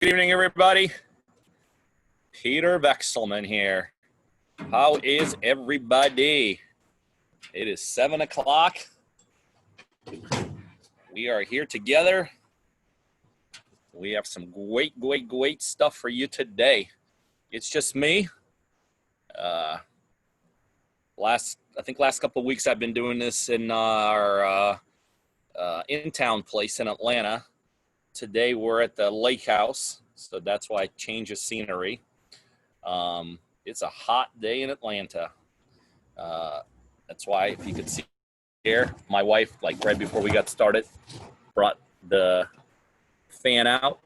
Good evening, everybody. Peter Vexelman here. How is everybody? It is 7 o'clock. We are here together. We have some great stuff for you today. It's just me. I think last couple of weeks I've been doing this in our in-town place in Atlanta. Today we're at the lake house, so that's why I changed the scenery. It's a hot day in Atlanta. That's why, if you could see here, my wife, like right before we got started, brought the fan out.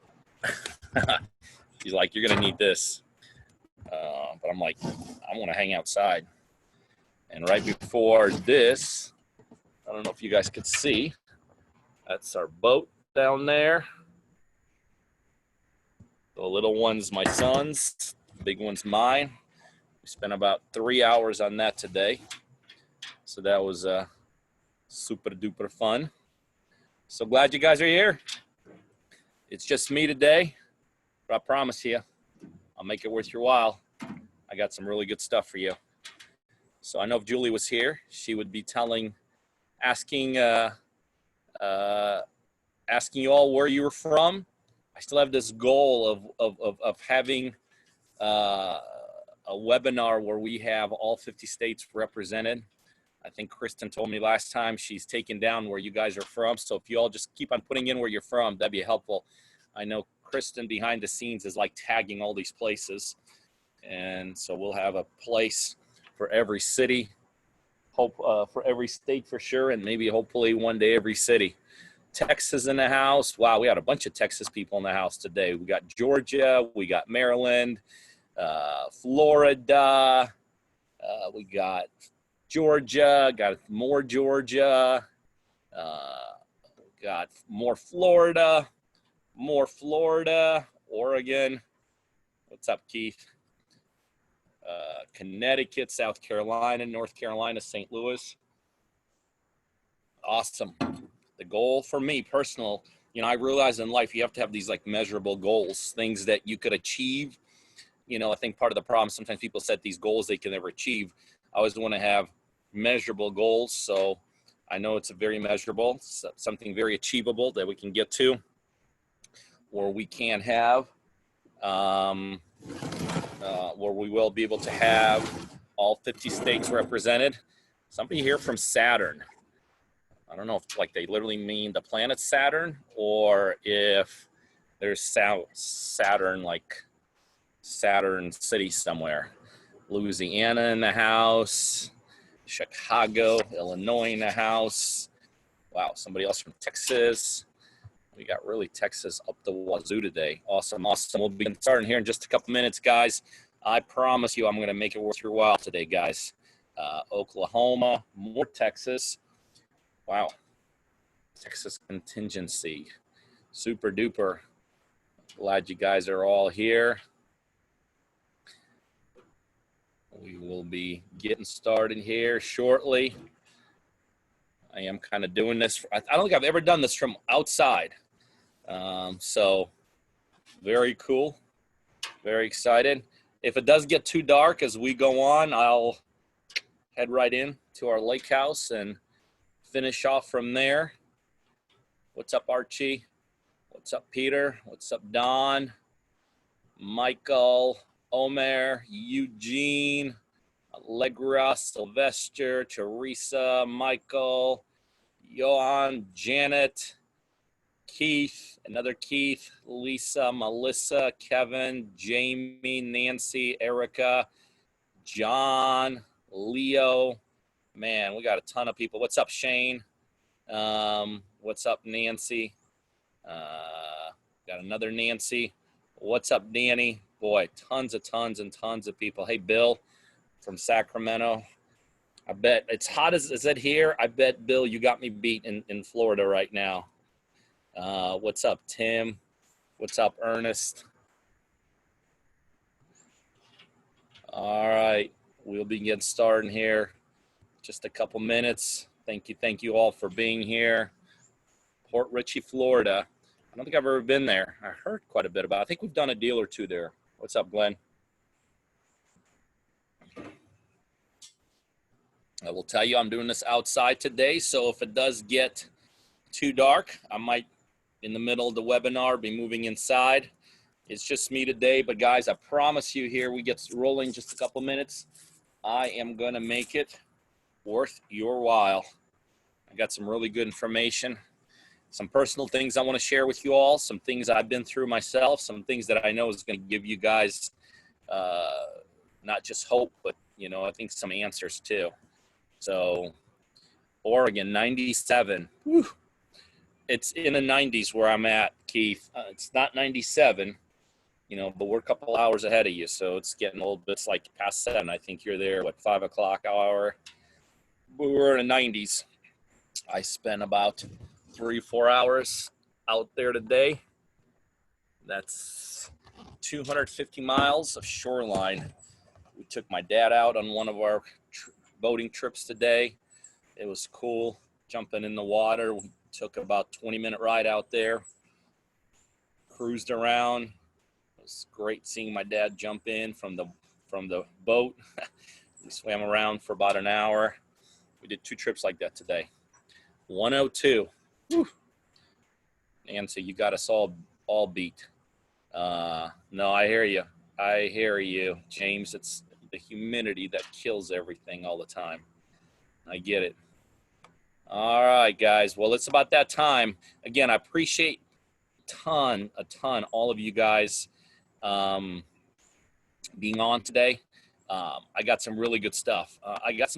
She's like, "You're gonna need this," but I'm like, I want to hang outside. And right before this, I don't know if you guys could see, that's our boat down there. The little one's my son's, the big one's mine. We spent about 3 hours on that today. So that was super duper fun. So glad you guys are here. It's just me today, but I promise you, I'll make it worth your while. I got some really good stuff for you. So I know if Julie was here, she would be asking you all where you were from. I still have this goal of having a webinar where we have all 50 states represented. I think Kristen told me last time she's taken down where you guys are from. So if you all just keep on putting in where you're from, that'd be helpful. I know Kristen behind the scenes is like tagging all these places. And so we'll have a place for every city, for every state for sure, and maybe hopefully one day every city. Texas in the house. Wow, we had a bunch of Texas people in the house today. We got Georgia, we got Maryland, Florida, we got Georgia, got more Georgia, got more Florida, Oregon. What's up, Keith? Connecticut, South Carolina, North Carolina, St. Louis. Awesome. The goal for me, personal, I realize in life you have to have these like measurable goals, things that you could achieve. I think part of the problem, sometimes people set these goals they can never achieve. I always want to have measurable goals. So I know it's very measurable, something very achievable that we can get to, or we can have, where we will be able to have all 50 states represented. Somebody here from Saturn. I don't know if like they literally mean the planet Saturn, or if there's Saturn, like Saturn City somewhere. Louisiana in the house, Chicago, Illinois in the house. Wow, somebody else from Texas. We got really Texas up the wazoo today. Awesome. We'll be starting here in just a couple minutes, guys. I promise you I'm going to make it worth your while today, guys. Oklahoma, more Texas. Wow. Texas contingency. Super duper. Glad you guys are all here. We will be getting started here shortly. I am kind of doing this. I don't think I've ever done this from outside. So very cool. Very excited. If it does get too dark as we go on, I'll head right in to our lake house and finish off from there. What's up, Archie? What's up, Peter? What's up, Don? Michael, Omer, Eugene, Allegra, Sylvester, Teresa, Michael, Johan, Janet, Keith, another Keith, Lisa, Melissa, Kevin, Jamie, Nancy, Erica, John, Leo. Man, we got a ton of people. What's up, Shane? What's up, Nancy? Got another Nancy. What's up, Danny? Boy, tons of people. Hey, Bill from Sacramento. I bet it's hot as it here. I bet, Bill, you got me beat in Florida right now. What's up, Tim? What's up, Ernest? All right, we'll be getting started here. Just a couple minutes. Thank you all for being here. Port Richey, Florida. I don't think I've ever been there. I heard quite a bit about it. I think we've done a deal or two there. What's up, Glenn? I will tell you I'm doing this outside today, so if it does get too dark, I might, in the middle of the webinar, be moving inside. It's just me today, but guys, I promise you here, we get rolling just a couple minutes. I am gonna make it worth your while. I got some really good information, some personal things I wanna share with you all, some things I've been through myself, some things that I know is gonna give you guys not just hope, but I think some answers too. So Oregon, 97. Whew. It's in the 90s where I'm at, Keith. It's not 97, but we're a couple hours ahead of you. So it's getting a little bit, it's like past 7. I think you're there, 5 o'clock hour. We're in the 90s. I spent about 3-4 hours out there today. That's 250 miles of shoreline. We took my dad out on one of our boating trips today. It was cool jumping in the water. We took about 20-minute ride out there, cruised around. It was great seeing my dad jump in from the boat. We swam around for about an hour. We did 2 trips like that today. 102. Whew. And so you got us all beat. No, I hear you, James. It's the humidity that kills everything all the time. I get it. All right, guys. Well, it's about that time. Again, I appreciate a ton, all of you guys being on today. I got some really good stuff. I got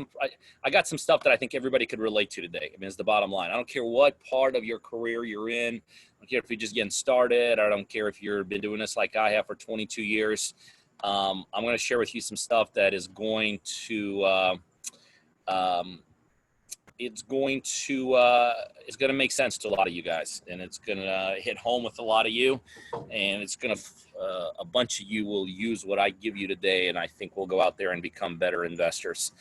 some stuff that I think everybody could relate to today. I mean, it's the bottom line. I don't care what part of your career you're in. I don't care if you're just getting started. I don't care if you've been doing this like I have for 22 years. I'm going to share with you some stuff that is going to it's going to make sense to a lot of you guys, and it's going to hit home with a lot of you, and it's going to a bunch of you will use what I give you today, and I think we'll go out there and become better investors.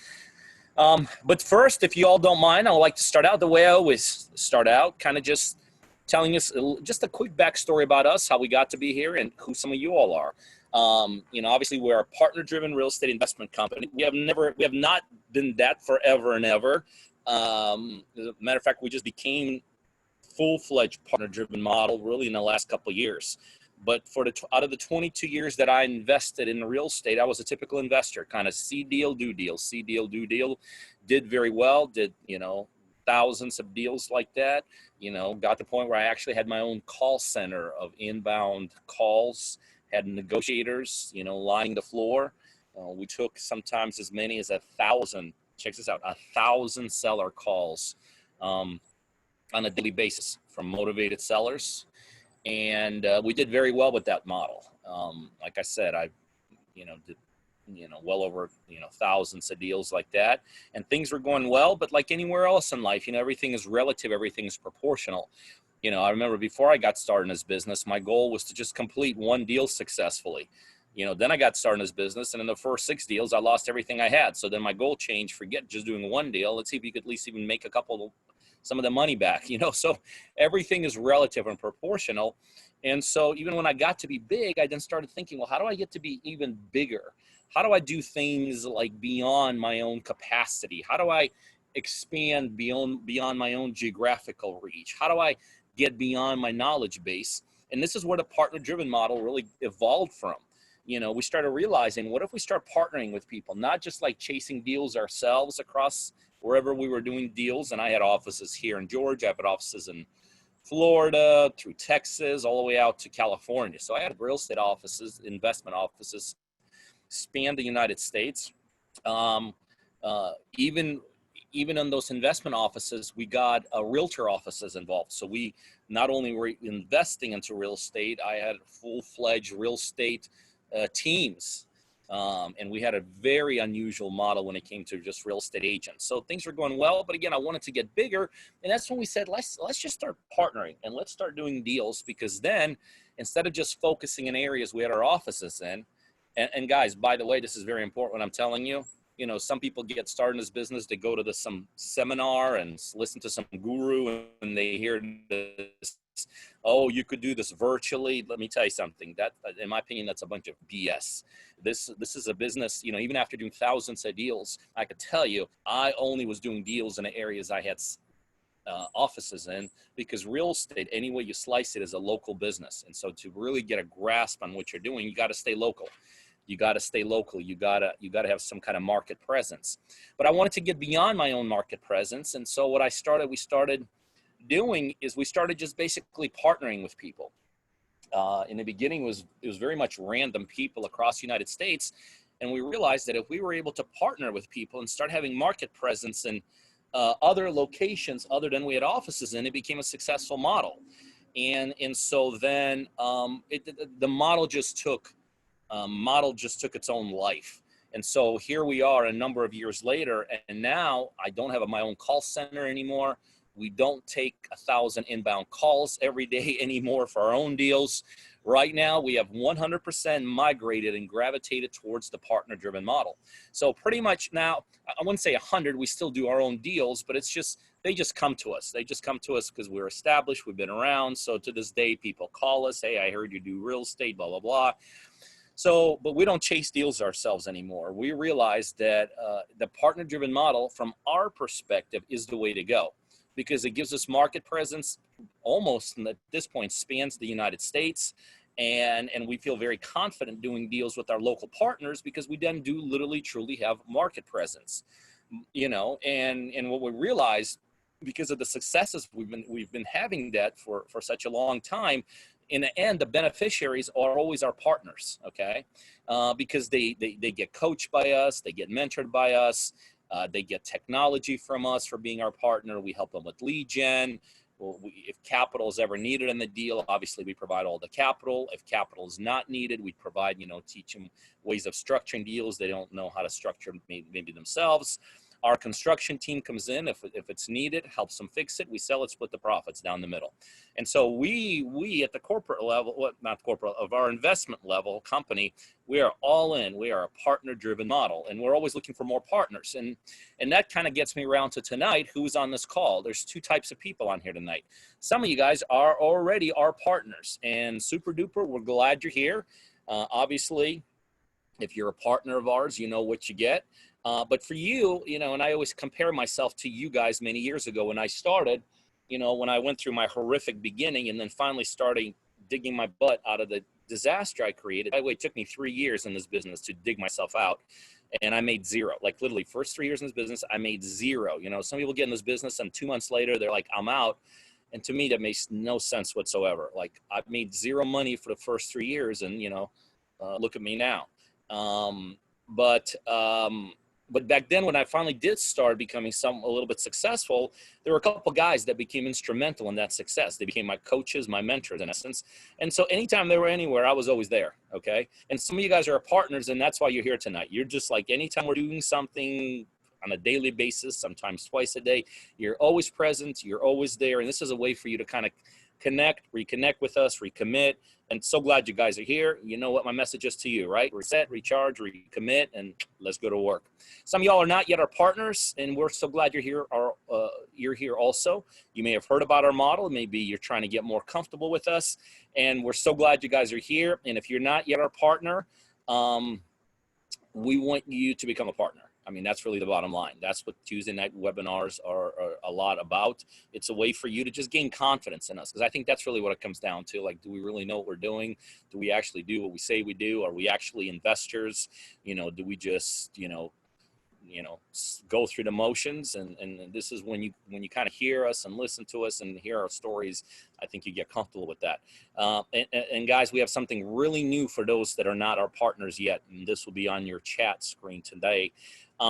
But first, if you all don't mind, I would like to start out the way I always start out, kind of just telling us just a quick backstory about us, how we got to be here, and who some of you all are. Obviously we're a partner-driven real estate investment company. We have not been that forever and ever. As a matter of fact, we just became full-fledged partner-driven model really in the last couple of years. But out of the 22 years that I invested in real estate, I was a typical investor, kind of see deal, do deal, see deal, do deal. Did very well, did, thousands of deals like that. Got to the point where I actually had my own call center of inbound calls, had negotiators, lining the floor. We took sometimes as many as 1,000. Check this out, 1,000 seller calls on a daily basis from motivated sellers. And we did very well with that model. Like I said, I, did, well over, thousands of deals like that. And things were going well, but like anywhere else in life, everything is relative, everything is proportional. I remember before I got started in this business, my goal was to just complete one deal successfully. Then I got started in this business, and in the first 6 deals, I lost everything I had. So then my goal changed, forget just doing one deal. Let's see if you could at least even make some of the money back, so everything is relative and proportional. And so even when I got to be big, I then started thinking, well, how do I get to be even bigger? How do I do things like beyond my own capacity? How do I expand beyond my own geographical reach? How do I get beyond my knowledge base? And this is where the partner-driven model really evolved from. We started realizing, what if we start partnering with people, not just like chasing deals ourselves across wherever we were doing deals. And I had offices here in Georgia, I've had offices in Florida, through Texas, all the way out to California. So I had real estate offices, investment offices, span the United States. Even in those investment offices, we got realtor offices involved. So we not only were investing into real estate, I had full-fledged real estate teams. And we had a very unusual model when it came to just real estate agents. So things were going well, but again, I wanted to get bigger. And that's when we said, let's just start partnering and let's start doing deals, because then instead of just focusing in areas we had our offices in, and guys, by the way, this is very important when I'm telling you, some people get started in this business, they go to some seminar and listen to some guru, and they hear this Oh, you could do this virtually. Let me tell you something. That, in my opinion, that's a bunch of BS. This is a business. You know, even after doing thousands of deals, I could tell you, I only was doing deals in the areas I had offices in, because real estate, any way you slice it, is a local business. And so to really get a grasp on what you're doing, you got to stay local. You got to stay local. You got to have some kind of market presence. But I wanted to get beyond my own market presence. And so what we started doing is we started just basically partnering with people. In the beginning, it was very much random people across the United States. And we realized that if we were able to partner with people and start having market presence in other locations other than we had offices in, it became a successful model. And so then the model just took its own life. And so here we are a number of years later, and now I don't have my own call center anymore. We don't take 1,000 inbound calls every day anymore for our own deals. Right now, we have 100% migrated and gravitated towards the partner-driven model. So pretty much now, I wouldn't say 100, we still do our own deals, but it's just, they just come to us. They just come to us because we're established, we've been around. So to this day, people call us, hey, I heard you do real estate, blah, blah, blah. So, but we don't chase deals ourselves anymore. We realize that the partner-driven model, from our perspective, is the way to go, because it gives us market presence almost at this point spans the United States. And we feel very confident doing deals with our local partners because we then do literally truly have market presence, you know, and what we realize, because of the successes we've been having that for such a long time, in the end, the beneficiaries are always our partners, okay? Because they get coached by us, they get mentored by us, they get technology from us for being our partner. We help them with lead gen. Well, if capital is ever needed in the deal, obviously we provide all the capital. If capital is not needed, we provide, you know, teach them ways of structuring deals they don't know how to structure maybe themselves. Our construction team comes in if it's needed, helps them fix it. We sell it, split the profits down the middle. And so we at the corporate level, well, not corporate, of our investment level company, we are all in. We are a partner-driven model, and we're always looking for more partners. And that kind of gets me around to tonight, who's on this call. There's two types of people on here tonight. Some of you guys are already our partners, and super duper, we're glad you're here. Obviously, if you're a partner of ours, you know what you get. But for you, you know, and I always compare myself to you guys many years ago when I started, you know, when I went through my horrific beginning and then finally starting digging my butt out of the disaster I created. By the way, it took me 3 years in this business to dig myself out, and I made zero. Like literally first 3 years in this business, I made zero. You know, some people get in this business and 2 months later, they're like, I'm out. And to me, that makes no sense whatsoever. Like I've made zero money for the first 3 years, and, you know, look at me now. But back then, when I finally did start becoming a little bit successful, there were a couple of guys that became instrumental in that success. They became my coaches, my mentors in essence. And so anytime they were anywhere, I was always there, okay? And some of you guys are partners, and that's why you're here tonight. You're just like, anytime we're doing something on a daily basis, sometimes twice a day, you're always present, you're always there. And this is a way for you to kind of connect, reconnect with us, recommit. And so glad you guys are here. You know what my message is to you, right? Reset, recharge, recommit, and let's go to work. Some of y'all are not yet our partners, and we're so glad you're here. You're here also. You may have heard about our model. Maybe you're trying to get more comfortable with us, and we're so glad you guys are here. And if you're not yet our partner, we want you to become a partner. I mean, that's really the bottom line. That's what Tuesday night webinars are a lot about. It's a way for you to just gain confidence in us, because I think that's really what it comes down to. Like, do we really know what we're doing? Do we actually do what we say we do? Are we actually investors? You know, do we just, you know, go through the motions? And this is when you kind of hear us and listen to us and hear our stories, I think you get comfortable with that. And guys, we have something really new for those that are not our partners yet, and this will be on your chat screen today.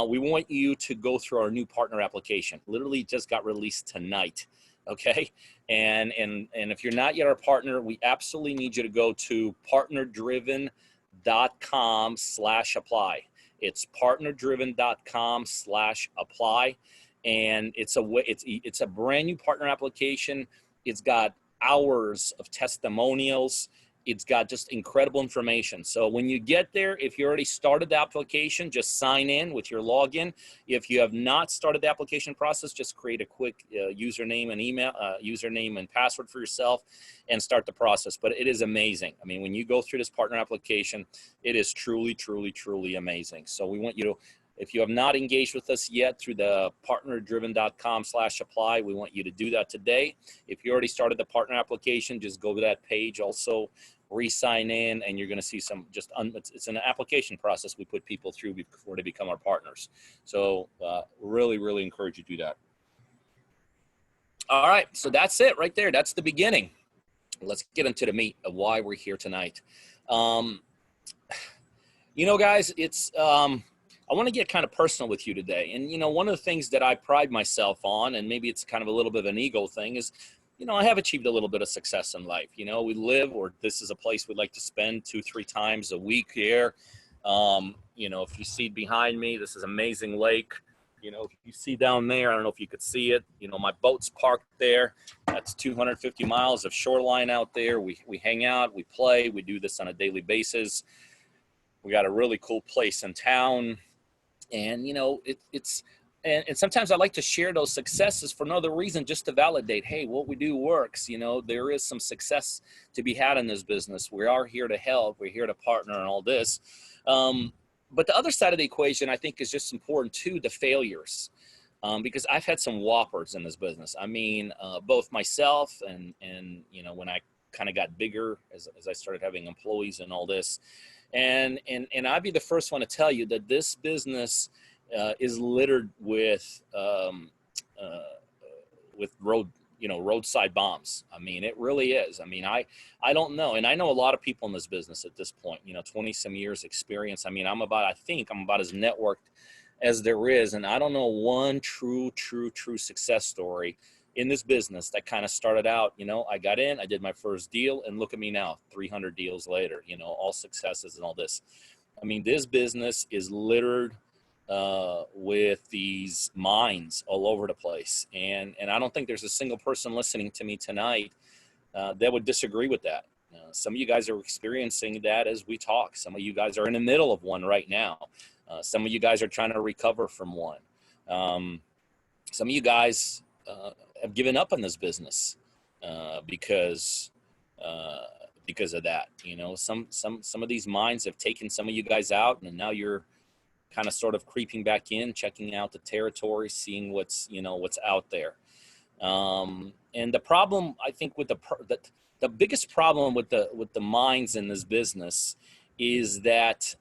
We want you to go through our new partner application. Literally just got released tonight. Okay. And if you're not yet our partner, we absolutely need you to go to partnerdriven.com/apply. It's partnerdriven.com/apply. And it's a brand new partner application. It's got hours of testimonials. It's got just incredible information. So when you get there, if you already started the application, just sign in with your login. If you have not started the application process, just create a quick username and email, username and password for yourself and start the process. But it is amazing. I mean, when you go through this partner application, it is truly, truly, truly amazing. So we want you to, if you have not engaged with us yet through the partnerdriven.com/apply, we want you to do that today. If you already started the partner application, just go to that page also, re-sign in, and you're going to see some just, it's an application process we put people through before they become our partners. So really, really encourage you to do that. All right, so that's it right there. That's the beginning. Let's get into the meat of why we're here tonight. You know, guys, it's, I want to get kind of personal with you today. And, you know, one of the things that I pride myself on, and maybe it's kind of a little bit of an ego thing, is, you know, I have achieved a little bit of success in life. You know, we live, or this is a place we'd like to spend 2-3 times a week here. You know, if you see behind me, this is amazing lake. You know, if you see down there, I don't know if you could see it, you know, my boat's parked there. That's 250 miles of shoreline out there. We hang out, we play, we do this on a daily basis. We got a really cool place in town. And, you know, and sometimes I like to share those successes for no other reason, just to validate, hey, what we do works. You know, there is some success to be had in this business. We are here to help. We're here to partner and all this. But the other side of the equation, I think, is just important too, the failures. Because I've had some whoppers in this business. I mean, both myself and, you know, when I kind of got bigger as I started having employees and all this. And I'd be the first one to tell you that this business is littered with roadside bombs. I mean, it really is. I mean, I don't know. And I know a lot of people in this business at this point, you know, 20 some years experience. I mean, I think I'm about as networked as there is. And I don't know one true success story in this business that kind of started out, you know, I got in, I did my first deal, and look at me now, 300 deals later, you know, all successes and all this. I mean, this business is littered with these mines all over the place. And I don't think there's a single person listening to me tonight that would disagree with that. Some of you guys are experiencing that as we talk. Some of you guys are in the middle of one right now. Some of you guys are trying to recover from one. Some of you guys have given up on this business because of that. You know, some of these mines have taken some of you guys out, and now you're kind of sort of creeping back in, checking out the territory, seeing what's out there. And the problem, I think, with the biggest problem with the mines in this business is that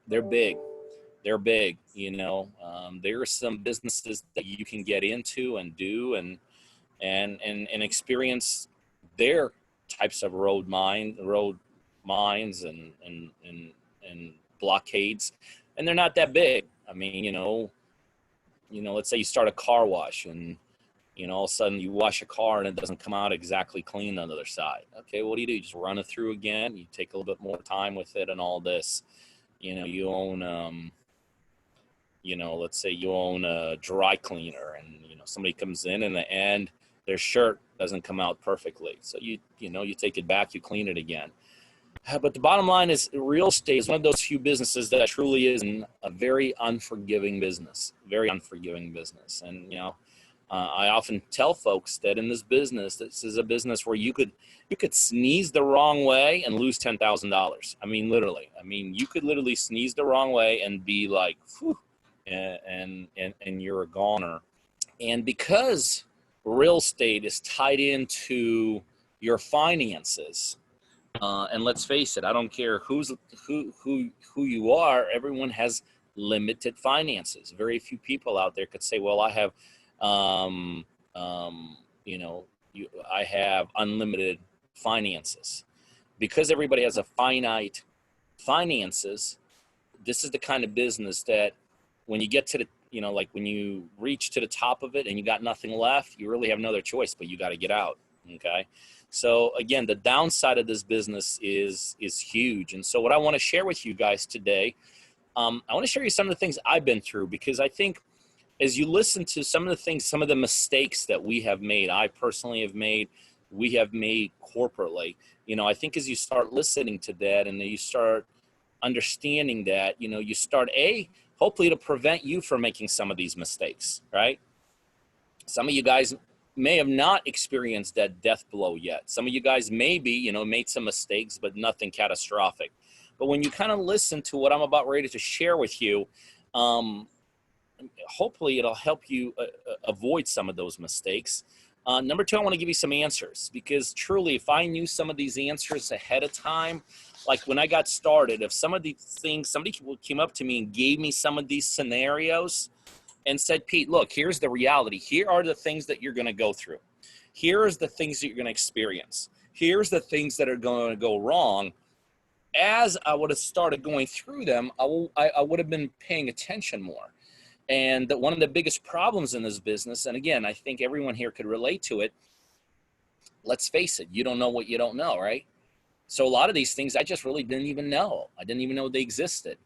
they're big. They're big, you know. There are some businesses that you can get into and do and experience their types of road mines and blockades, and they're not that big. I mean, you know, let's say you start a car wash, and you know, all of a sudden you wash a car and it doesn't come out exactly clean on the other side. Okay, what do? You just run it through again. You take a little bit more time with it and all this. You know, you own you know, let's say you own a dry cleaner, and you know, somebody comes in and their shirt doesn't come out perfectly. So you take it back, you clean it again. But the bottom line is, real estate is one of those few businesses that truly is a very unforgiving business, And, you know, I often tell folks that in this is a business where you could sneeze the wrong way and lose $10,000. I mean, literally. I mean, you could literally sneeze the wrong way and be like, whew, and you're a goner. And because real estate is tied into your finances, and let's face it, I don't care who you are, everyone has limited finances. Very few people out there could say, well, I have I have unlimited finances. Because everybody has a finite finances, this is the kind of business that when you get to the, you know, like when you reach to the top of it and you got nothing left, you really have no other choice, but you got to get out. Okay. So again, the downside of this business is huge. And so what I want to share with you guys today, I want to share you some of the things I've been through, because I think as you listen to some of the mistakes that we have made, I personally have made, we have made corporately. You know, I think as you start listening to that and you start understanding that, you know, you start hopefully to prevent you from making some of these mistakes, right? Some of you guys may have not experienced that death blow yet. Some of you guys maybe, you know, made some mistakes, but nothing catastrophic. But when you kind of listen to what I'm about ready to share with you, hopefully it'll help you avoid some of those mistakes. Number two, I want to give you some answers, because truly, if I knew some of these answers ahead of time, like when I got started, if some of these things, somebody came up to me and gave me some of these scenarios and said, Pete, look, here's the reality. Here are the things that you're going to go through. Here's the things that you're going to experience. Here's the things that are going to go wrong. As I would have started going through them, I would have been paying attention more. And one of the biggest problems in this business, and again, I think everyone here could relate to it, let's face it, you don't know what you don't know, right? So a lot of these things I just really didn't even know. I didn't even know they existed.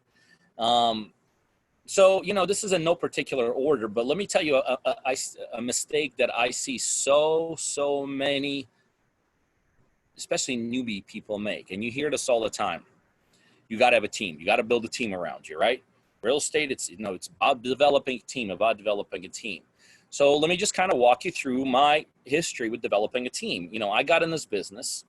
So, you know, this is in no particular order, but let me tell you a mistake that I see so many, especially newbie people make. And you hear this all the time. You got to have a team. You got to build a team around you, right? Real estate, it's about developing a team, So let me just kind of walk you through my history with developing a team. You know, I got in this business.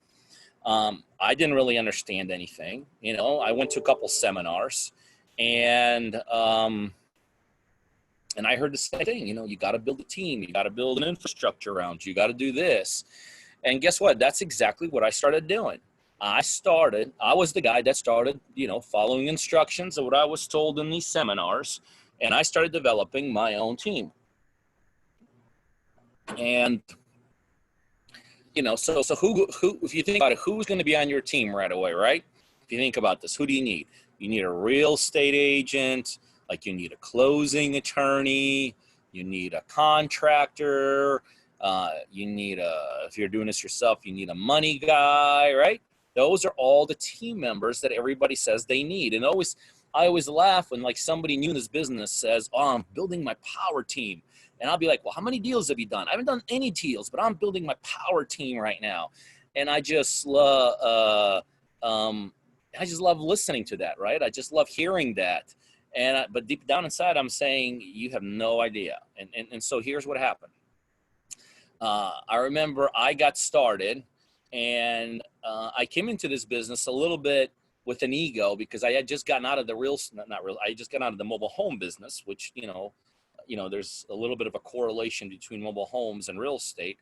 I didn't really understand anything. You know, I went to a couple seminars, and I heard the same thing. You know, you got to build a team. You got to build an infrastructure around you. You got to do this. And guess what? That's exactly what I started doing. I was the guy that started, you know, following instructions of what I was told in these seminars, and I started developing my own team. And, you know, so who, if you think about it, who's going to be on your team right away, right? If you think about this, who do you need? You need a real estate agent, like you need a closing attorney, you need a contractor, you need if you're doing this yourself, you need a money guy, right? Those are all the team members that everybody says they need. And I always laugh when like somebody new in this business says, oh, I'm building my power team. And I'll be like, well, how many deals have you done? I haven't done any deals, but I'm building my power team right now. And I just love listening to that, right? I just love hearing that. But deep down inside, I'm saying, you have no idea. And so here's what happened. I remember I got started, and I came into this business a little bit with an ego, because I had just gotten out of the I just got out of the mobile home business, which, you know, there's a little bit of a correlation between mobile homes and real estate.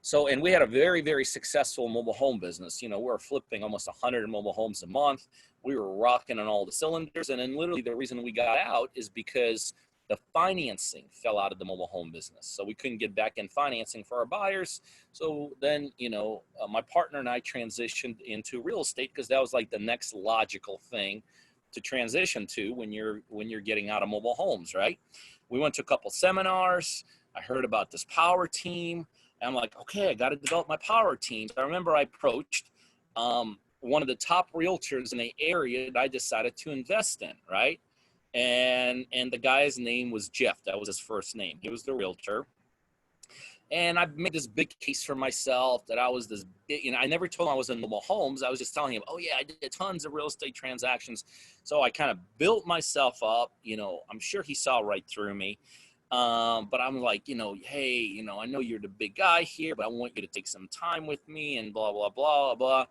So, and we had a very, very successful mobile home business. You know, we're flipping almost 100 mobile homes a month. We were rocking on all the cylinders. And then literally the reason we got out is because the financing fell out of the mobile home business. So we couldn't get back in financing for our buyers. So then, you know, my partner and I transitioned into real estate, because that was like the next logical thing to transition to when you're getting out of mobile homes, right? We went to a couple seminars. I heard about this power team. And I'm like, okay, I got to develop my power team. So I remember I approached one of the top realtors in the area that I decided to invest in, right? And the guy's name was Jeff. That was his first name. He was the realtor. And I made this big case for myself that I was this big, you know, I never told him I was in mobile homes. I was just telling him, oh yeah, I did tons of real estate transactions. So I kind of built myself up. You know, I'm sure he saw right through me. But I'm like, you know, hey, you know, I know you're the big guy here, but I want you to take some time with me and blah, blah, blah, blah.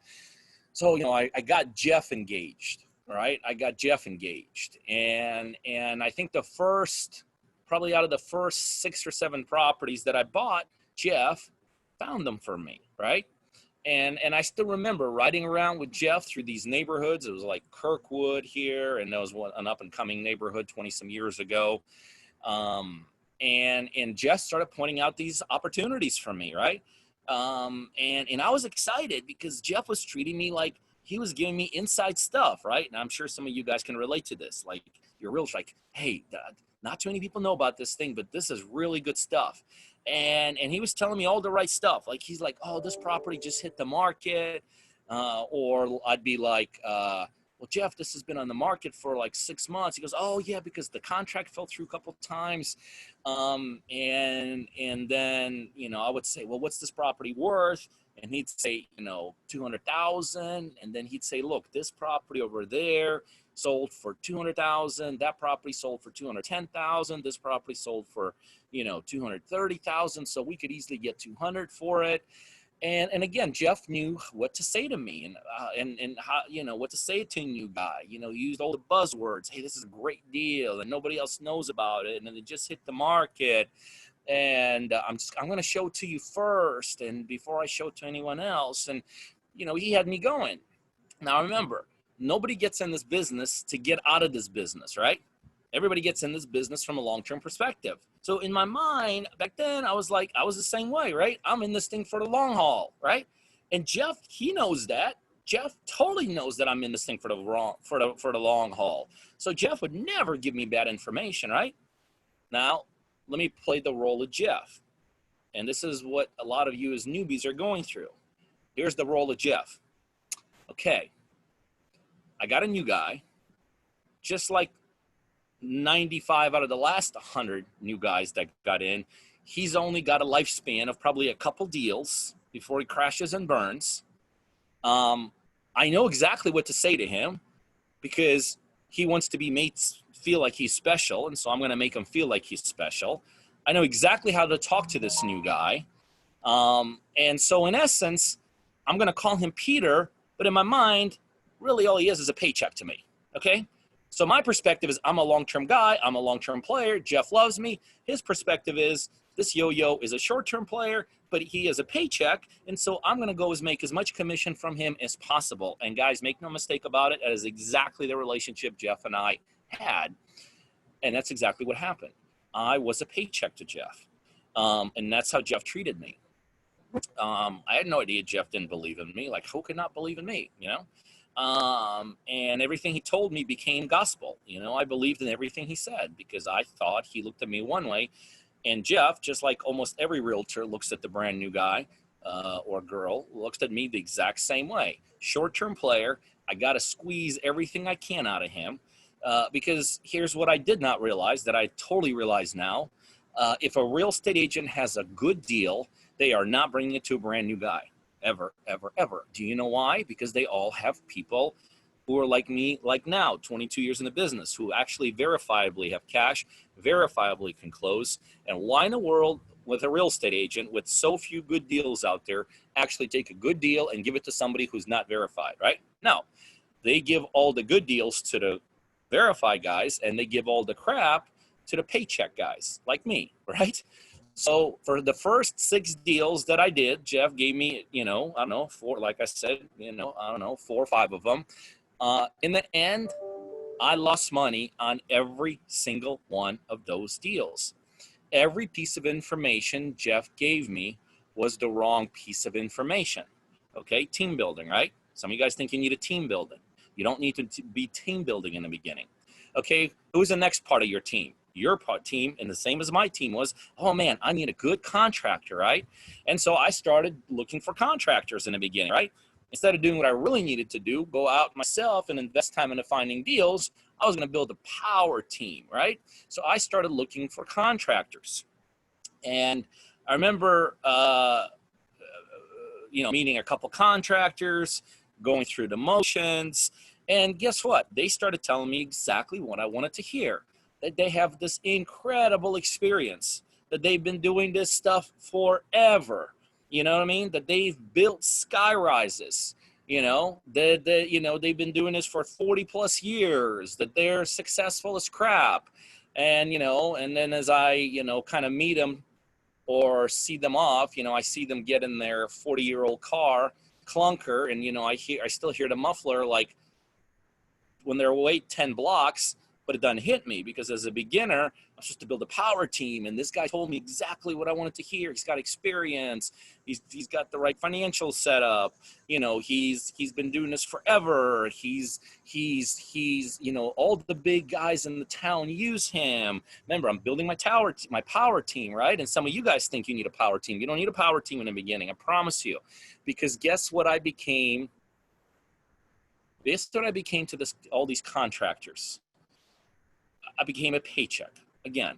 So, you know, I got Jeff engaged, right? I got Jeff engaged. And I think probably out of the first 6 or 7 properties that I bought, Jeff found them for me, right? And I still remember riding around with Jeff through these neighborhoods. It was like Kirkwood here, and there was an up and coming neighborhood 20 some years ago. And Jeff started pointing out these opportunities for me, right? And I was excited because Jeff was treating me like he was giving me inside stuff, right? And I'm sure some of you guys can relate to this. Like, you're real like, hey, not too many people know about this thing, but this is really good stuff. And he was telling me all the right stuff. Like, he's like, oh, this property just hit the market. Or I'd be like, well, Jeff, this has been on the market for like 6 months. He goes, oh yeah, because the contract fell through a couple of times. And then, you know, I would say, well, what's this property worth? and he'd say, 200,000. And then he'd say, look, this property over there sold for 200,000. That property sold for 210,000. This property sold for, 230,000. So we could easily get 200 for it. And again, Jeff knew what to say to me and how, what to say to a new guy. He used all the buzzwords. Hey, this is a great deal, and nobody else knows about it, and it just hit the market. And I'm going to show it to you first, and before I show it to anyone else. And he had me going. Now remember, nobody gets in this business to get out of this business, right? Everybody gets in this business from a long-term perspective. So in my mind, back then, I was the same way, right? I'm in this thing for the long haul, right? And Jeff, he knows that. Jeff totally knows that I'm in this thing for the long haul. So Jeff would never give me bad information, right? Now, let me play the role of Jeff. And this is what a lot of you as newbies are going through. Here's the role of Jeff. Okay, I got a new guy, just like 95 out of the last 100 new guys that got in. He's only got a lifespan of probably a couple deals before he crashes and burns. I know exactly what to say to him because he wants to be made feel like he's special, and so I'm going to make him feel like he's special. I know exactly how to talk to this new guy. And so in essence, I'm going to call him Peter, but in my mind, really all he is a paycheck to me, okay? So my perspective is I'm a long-term guy. I'm a long-term player. Jeff loves me. His perspective is this yo-yo is a short-term player, but he is a paycheck. And so I'm going to make as much commission from him as possible. And guys, make no mistake about it. That is exactly the relationship Jeff and I had. And that's exactly what happened. I was a paycheck to Jeff. And that's how Jeff treated me. I had no idea Jeff didn't believe in me. Like, who could not believe in me, and everything he told me became gospel. I believed in everything he said because I thought he looked at me one way. And Jeff, just like almost every realtor looks at the brand new guy or girl, looks at me the exact same way. Short-term player. I got to squeeze everything I can out of him because here's what I did not realize that I totally realize now. If a real estate agent has a good deal, they are not bringing it to a brand new guy. Ever, ever, ever. Do you know why? Because they all have people who are like me, like now, 22 years in the business, who actually verifiably have cash, verifiably can close. And why in the world, with a real estate agent, with so few good deals out there, actually take a good deal and give it to somebody who's not verified, right? No, they give all the good deals to the verified guys, and they give all the crap to the paycheck guys, like me, right? So for the first 6 deals that I did, Jeff gave me, I don't know, 4, like I said, 4 or 5 of them. In the end, I lost money on every single one of those deals. Every piece of information Jeff gave me was the wrong piece of information. Okay, team building, right? Some of you guys think you need a team building. You don't need to be team building in the beginning. Okay, who's the next part of your team? Your team, and the same as my team was, oh man, I need a good contractor, right? And so I started looking for contractors in the beginning, right? Instead of doing what I really needed to do, go out myself and invest time into finding deals, I was going to build a power team, right? So I started looking for contractors. And I remember, meeting a couple contractors, going through the motions, and guess what? They started telling me exactly what I wanted to hear. That they have this incredible experience, that they've been doing this stuff forever. You know what I mean? That they've built sky rises, that they've been doing this for 40 plus years, that they're successful as crap. And, and then as I, kind of meet them or see them off, I see them get in their 40-year-old car clunker. And, I still hear the muffler, like when they're away 10 blocks, but it doesn't hit me because as a beginner, I was supposed to build a power team. And this guy told me exactly what I wanted to hear. He's got experience. He's got the right financial setup. He's been doing this forever. He's all the big guys in the town use him. Remember, I'm building my power team, right? And some of you guys think you need a power team. You don't need a power team in the beginning. I promise you, because guess what I became? Guess what I became to all these contractors? I became a paycheck again.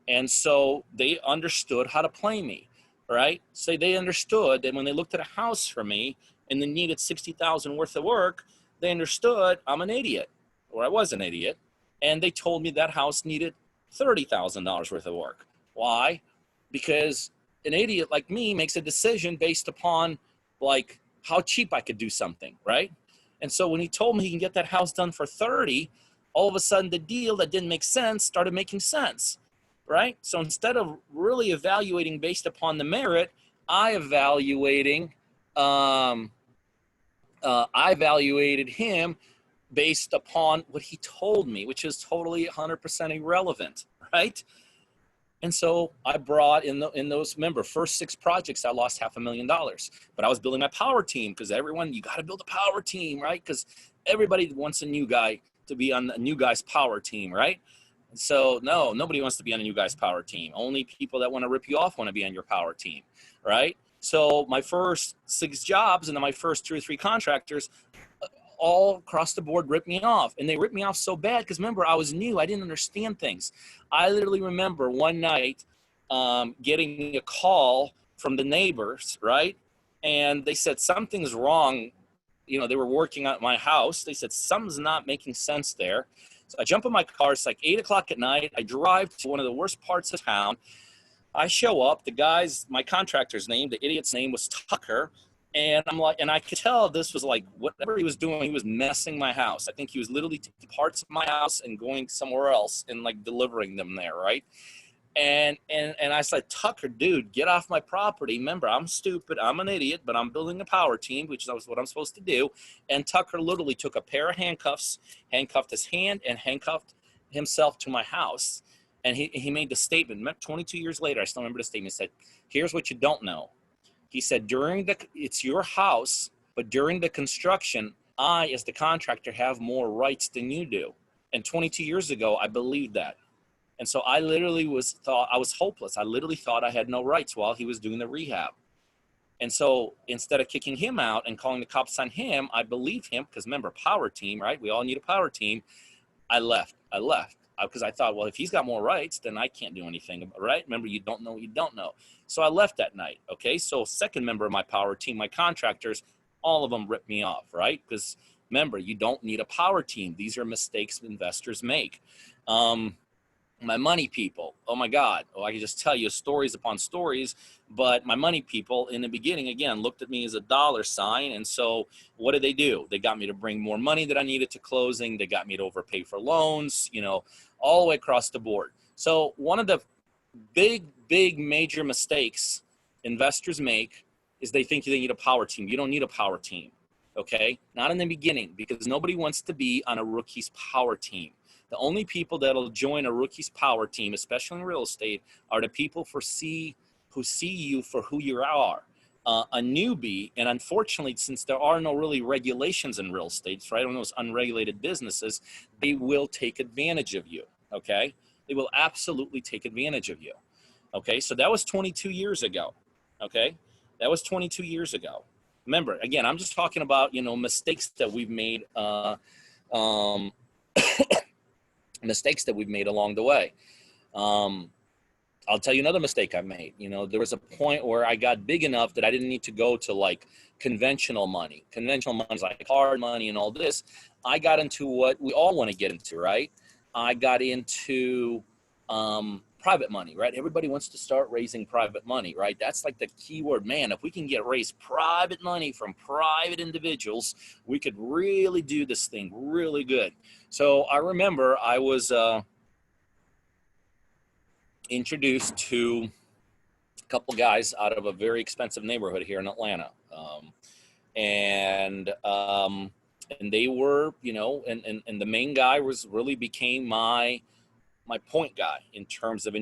And so they understood how to play me. right? So they understood that when they looked at a house for me and they needed 60,000 worth of work, they understood I'm an idiot, or I was an idiot. And they told me that house needed $30,000 worth of work. Why? Because an idiot like me makes a decision based upon like how cheap I could do something, right? And so when he told me he can get that house done for 30, all of a sudden the deal that didn't make sense started making sense, right? So instead of really evaluating based upon the merit, I evaluating, I evaluated him based upon what he told me, which is totally 100% irrelevant, right? And so I brought in those, remember, first 6 projects, I lost $500,000. But I was building my power team because everyone, you got to build a power team, right? Because everybody wants a new guy to be on the new guy's power team, right? And so no, nobody wants to be on a new guy's power team. Only people that want to rip you off want to be on your power team, right? So my first 6 jobs and then my first 2 or 3 contractors, all across the board ripped me off. And they ripped me off so bad because remember, I was new. I didn't understand things. I literally remember one night getting a call from the neighbors, right? And they said, something's wrong. You know, they were working at my house. They said, something's not making sense there. So I jump in my car. It's like 8 o'clock at night. I drive to one of the worst parts of town. I show up. The guy's, my contractor's name, the idiot's name was Tucker. And I'm like, and I could tell this was like, whatever he was doing, he was messing my house. I think he was literally taking parts of my house and going somewhere else and like delivering them there, right? And I said, Tucker, dude, get off my property. Remember, I'm stupid. I'm an idiot, but I'm building a power team, which is what I'm supposed to do. And Tucker literally took a pair of handcuffs, handcuffed his hand, and handcuffed himself to my house. And he made the statement, 22 years later, I still remember the statement. He said, here's what you don't know. He said, it's your house, but during the construction, I, as the contractor, have more rights than you do. And 22 years ago, I believed that. And so I literally thought I was hopeless. I literally thought I had no rights while he was doing the rehab. And so instead of kicking him out and calling the cops on him, I believed him because remember, power team, right? We all need a power team. I left because I thought, well, if he's got more rights, then I can't do anything, right? Remember, you don't know what you don't know. So I left that night, okay? So second member of my power team, my contractors, all of them ripped me off, right? Because remember, you don't need a power team. These are mistakes investors make. My money people, oh my God. Oh, I can just tell you stories upon stories, but my money people in the beginning, again, looked at me as a dollar sign. And so what did they do? They got me to bring more money that I needed to closing. They got me to overpay for loans, you know, all the way across the board. So one of the big major mistakes investors make is they think they need a power team. You don't need a power team, okay? Not in the beginning, because nobody wants to be on a rookie's power team. The only people that'll join a rookie's power team, especially in real estate, are the people who see you for who you are. A newbie, and unfortunately, since there are no really regulations in real estate, right, on those unregulated businesses, they will take advantage of you, okay? They will absolutely take advantage of you, okay? So that was 22 years ago, okay? That was 22 years ago. Remember, again, I'm just talking about, you know, mistakes that we've made, mistakes that we've made along the way. I'll tell you another mistake I made. You know, there was a point where I got big enough that I didn't need to go to like conventional money. Conventional money is like hard money and all this. I got into what we all want to get into, right? I got into private money, right? Everybody wants to start raising private money, right? That's like the key word, man. If we can raise private money from private individuals, we could really do this thing really good. So I remember I was introduced to a couple guys out of a very expensive neighborhood here in Atlanta. And they were, you know, and the main guy became my point guy in terms of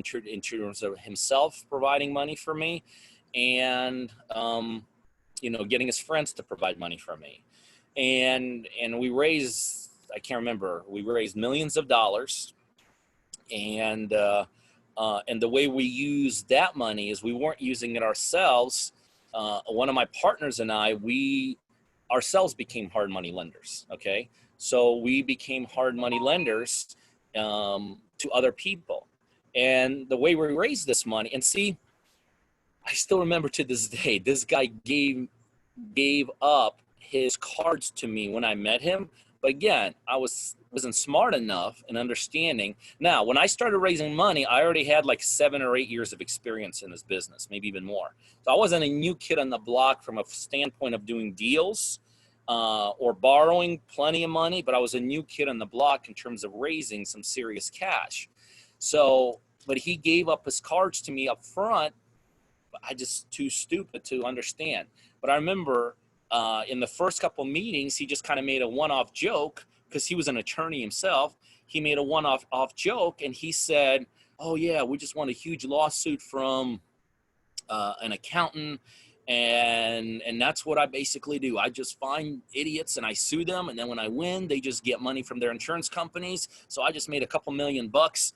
himself providing money for me and, you know, getting his friends to provide money for me. And we raised, I can't remember, we raised millions of dollars. And the way we used that money is we weren't using it ourselves. One of my partners and I, we ourselves became hard money lenders. Okay. So we became hard money lenders to other people. And the way we raised this money, and see, I still remember to this day, this guy gave up his cards to me when I met him. But again, I wasn't smart enough in understanding. Now, when I started raising money, I already had like 7 or 8 years of experience in this business, maybe even more. So I wasn't a new kid on the block from a standpoint of doing deals or borrowing plenty of money, but I was a new kid on the block in terms of raising some serious cash. So, but he gave up his cards to me up front. I just too stupid to understand. But I remember in the first couple meetings, he just kind of made a one-off joke because he was an attorney himself. He made a one-off joke, and he said, "Oh yeah, we just won a huge lawsuit from an accountant, and that's what I basically do. I just find idiots and I sue them, and then when I win, they just get money from their insurance companies. So I just made a couple $1,000,000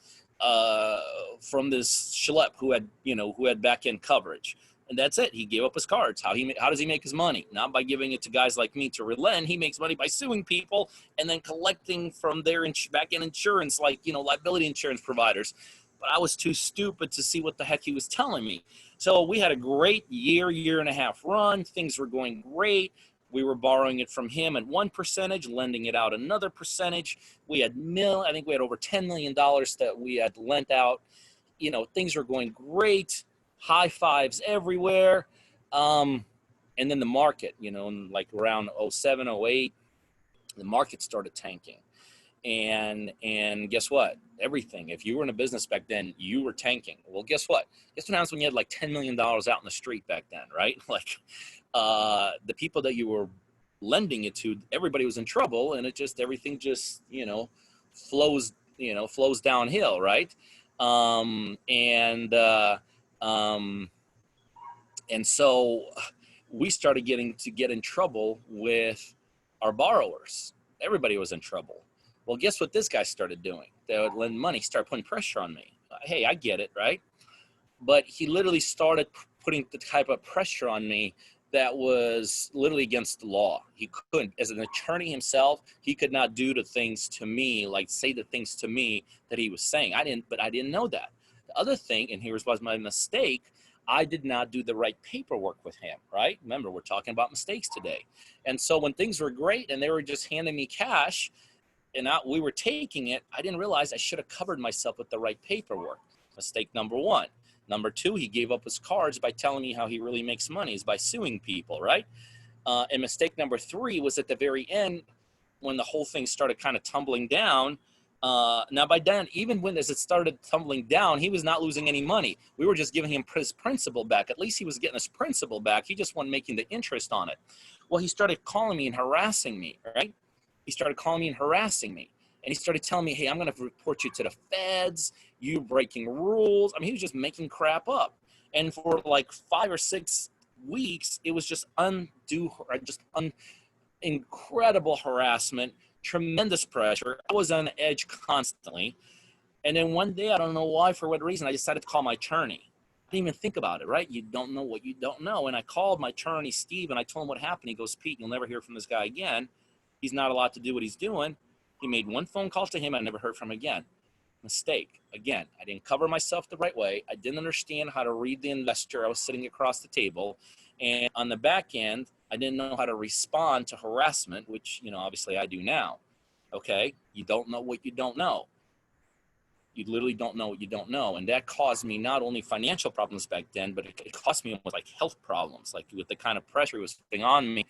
from this schlep who had back end coverage." And that's it. He gave up his cards. How does he make his money? Not by giving it to guys like me to relent. He makes money by suing people and then collecting from their back end insurance, like liability insurance providers. But I was too stupid to see what the heck he was telling me. So we had a great year and a half run. Things were going great. We were borrowing it from him at 1%, lending it out another percentage. I think we had over $10 million that we had lent out. Things were going great, high fives everywhere. And then the market, in like around 07, 08, the market started tanking. And guess what? Everything. If you were in a business back then, you were tanking. Well, guess what? Guess what happens when you had like $10 million out in the street back then, right? Like the people that you were lending it to, everybody was in trouble, and everything just flows downhill, right? And so we started get in trouble with our borrowers. Everybody was in trouble. Well, guess what this guy started doing? They would lend money, start putting pressure on me. Hey, I get it, right? But he literally started putting the type of pressure on me that was literally against the law. He couldn't, as an attorney himself, he could not do the things to me, like say the things to me that he was saying. I didn't know that. The other thing, and here was my mistake, I did not do the right paperwork with him, right? Remember, we're talking about mistakes today. And so when things were great and they were just handing me cash and we were taking it, I didn't realize I should have covered myself with the right paperwork. Mistake number one. Number two, he gave up his cards by telling me how he really makes money is by suing people, right? And mistake number three was at the very end when the whole thing started kind of tumbling down. Now by then, even as it started tumbling down, he was not losing any money. We were just giving him his principal back. At least he was getting his principal back. He just wasn't making the interest on it. Well, he started calling me and harassing me, right? He started calling me and harassing me. And he started telling me, hey, I'm going to report you to the feds. You're breaking rules. I mean, he was just making crap up. And for like 5 or 6 weeks, it was just incredible harassment, tremendous pressure. I was on edge constantly. And then one day, I don't know why, for what reason, I decided to call my attorney. I didn't even think about it, right? You don't know what you don't know. And I called my attorney, Steve, and I told him what happened. He goes, Pete, you'll never hear from this guy again. He's not allowed to do what he's doing. He made one phone call to him. I never heard from him again. Mistake. Again, I didn't cover myself the right way. I didn't understand how to read the investor. I was sitting across the table. And on the back end, I didn't know how to respond to harassment, which, obviously I do now. Okay? You don't know what you don't know. You literally don't know what you don't know. And that caused me not only financial problems back then, but it cost me almost like health problems, like with the kind of pressure he was putting on me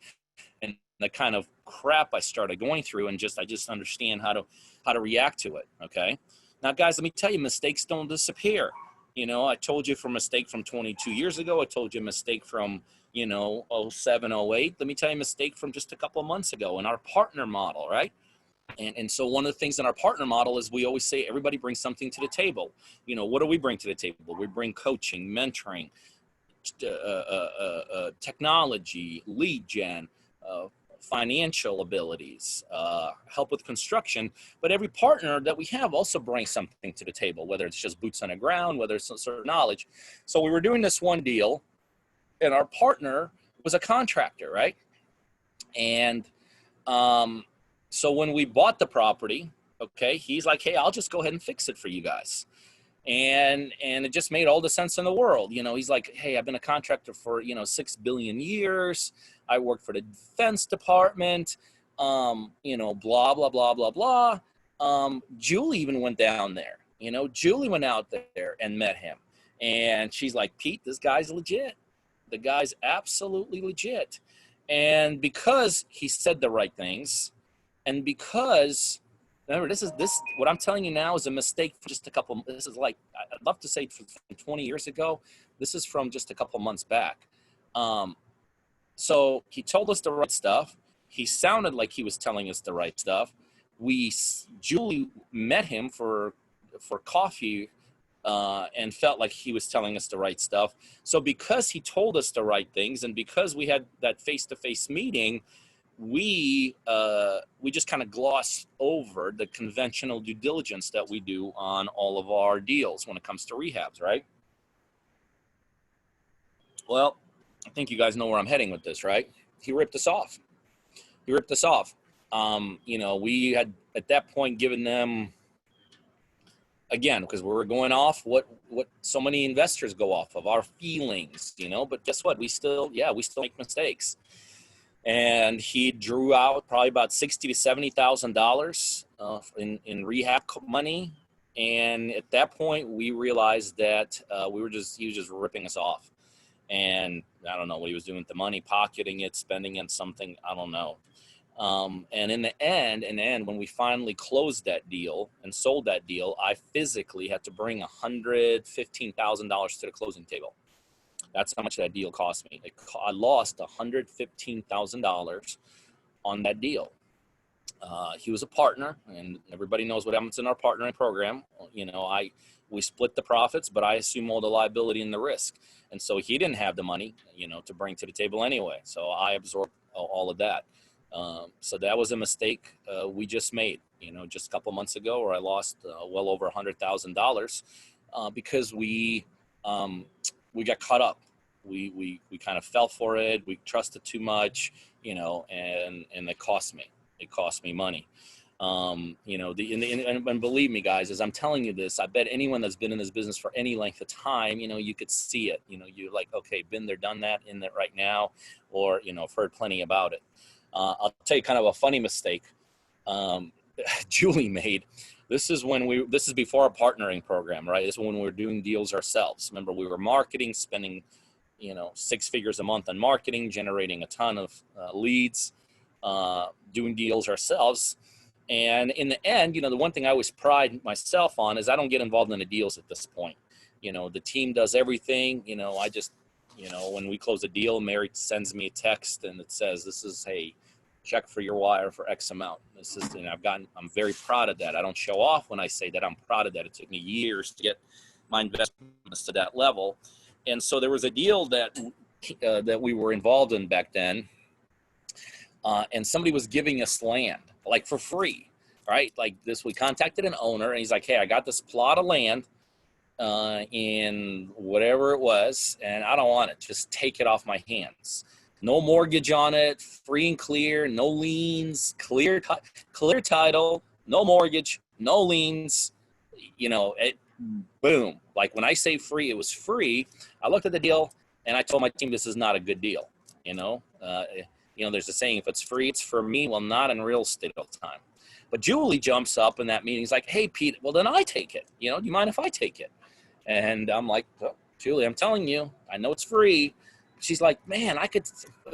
and the kind of crap I started going through, and I just understand how to react to it. Okay. Now, guys, let me tell you, mistakes don't disappear. I told you for mistake from 22 years ago. I told you a mistake from, 07, 08. Let me tell you a mistake from just a couple of months ago in our partner model, right? And so one of the things in our partner model is we always say everybody brings something to the table. What do we bring to the table? We bring coaching, mentoring, technology, lead gen, financial abilities, help with construction. But every partner that we have also brings something to the table, whether it's just boots on the ground, whether it's some sort of knowledge. So we were doing this one deal, and our partner was a contractor, right? And so when we bought the property, okay, he's like, hey, I'll just go ahead and fix it for you guys. And it just made all the sense in the world. He's like, hey, I've been a contractor for 6 billion years. I worked for the Defense Department. Blah blah blah blah blah. Julie even went down there. Julie went out there and met him, and she's like, Pete, this guy's legit. The guy's absolutely legit. And because he said the right things, and because remember, this what I'm telling you now is a mistake for just a couple. This is like, I'd love to say from 20 years ago. This is from just a couple months back. So he told us the right stuff. He sounded like he was telling us the right stuff. Julie met him for coffee and felt like he was telling us the right stuff. So because he told us the right things, and because we had that face-to-face meeting, we just kind of glossed over the conventional due diligence that we do on all of our deals when it comes to rehabs, right? Well, I think you guys know where I'm heading with this, right? He ripped us off. We had at that point given them, again, because we were going off what so many investors go off of, our feelings, but guess what? We still make mistakes. And he drew out probably about $60,000 to $70,000 in rehab money. And at that point, we realized that he was just ripping us off. And I don't know what he was doing with the money, pocketing it, spending it, something, I don't know. And in the end, when we finally closed that deal and sold that deal, I physically had to bring $115,000 to the closing table. That's how much that deal cost me. I lost $115,000 on that deal. He was a partner, and everybody knows what happens in our partnering program. We split the profits, but I assume all the liability and the risk. And so he didn't have the money, to bring to the table anyway. So I absorbed all of that. So that was a mistake we just made, just a couple months ago, where I lost well over $100,000 because we got caught up. We kind of fell for it. We trusted too much, and it cost me. It cost me money. And believe me, guys, as I'm telling you this, I bet anyone that's been in this business for any length of time, you could see it. You're like, okay, been there, done that, in that right now, or I've heard plenty about it. I'll tell you kind of a funny mistake Julie made. This is before our partnering program, right? This is when we were doing deals ourselves. Remember, we were marketing, spending, 6 figures a month on marketing, generating a ton of leads, doing deals ourselves. And in the end, the one thing I always pride myself on is I don't get involved in the deals at this point. The team does everything. I just, when we close a deal, Mary sends me a text and it says, this is, hey, check for your wire for X amount. This is, I'm very proud of that. I don't show off when I say that. I'm proud of that. It took me years to get my investments to that level. And so there was a deal that we were involved in back then. And somebody was giving us land, like for free, right? Like this, we contacted an owner and he's like, hey, I got this plot of land in whatever it was, and I don't want it. Just take it off my hands. No mortgage on it, free and clear, no liens, clear title, no mortgage, no liens, boom. Like when I say free, it was free. I looked at the deal and I told my team, this is not a good deal. There's a saying, if it's free, it's for me. Well, not in real estate all the time. But Julie jumps up in that meeting. He's like, hey, Pete, well, then I take it. Do you mind if I take it? And I'm like, oh, Julie, I'm telling you, I know it's free. She's like, man, I could,